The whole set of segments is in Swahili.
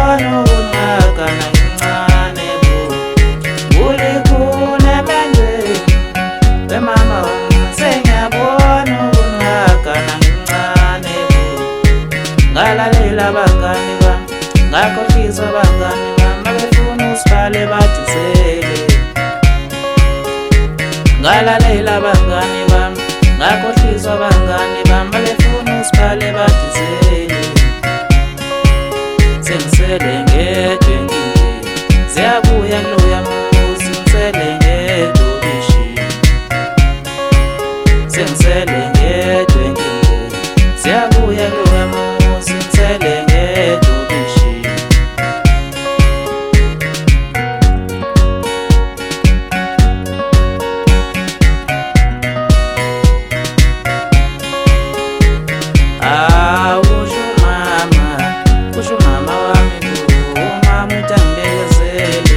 ngiyabona ukunaka kancane bo ulikhuna emendweni wemama sengiyabona ukunaka kancane bo ngalalela abangani bami ngakhohlisa abangani bami befuna usibhale badizele ngalalela abangani bami ngakhohlisa abangani bami befuna usibhale badizele sengisele ngedwa enkingeni siyabuya kuloya muzi ngisele ngedwa obishini sengisele ngedwa enkingeni siyabuya kuloya muzi ngisele ngedwa obishini usho mama wami umama utangibekezele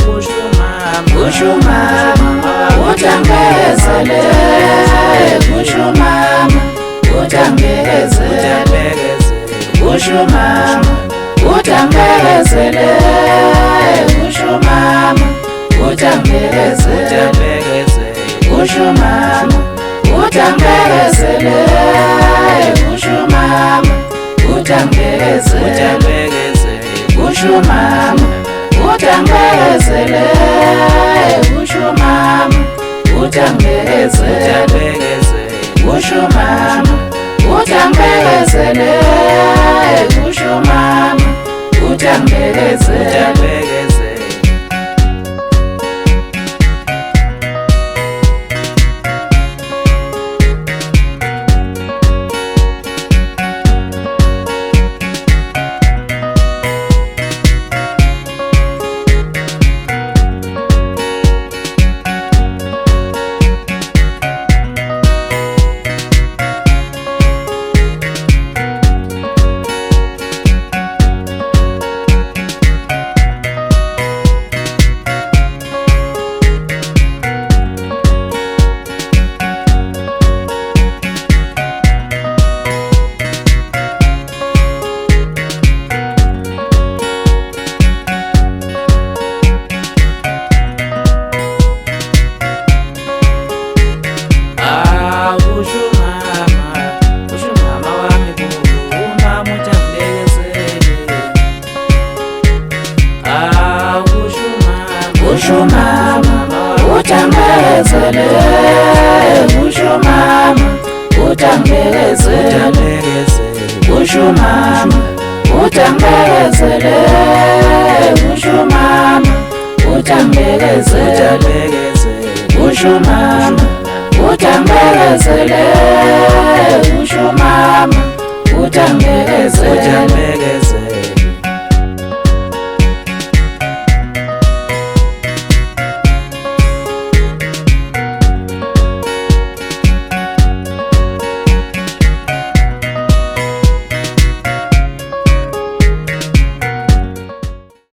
usho mama utangibekezele usho mama utangibekezele usho mama utangibekezele usho mama utangibekezele usho mama utangibekezele usho mama utangibekezele usho mama utangibekezele usho mama utangibekezele usho mama utangibekezele usho mama utangibekezele usho mama utangibekezele usho mama utangibekezele usho mama utangibekezele usho mama utangibekezele usho mama utangibekezele usho mama utangibekezele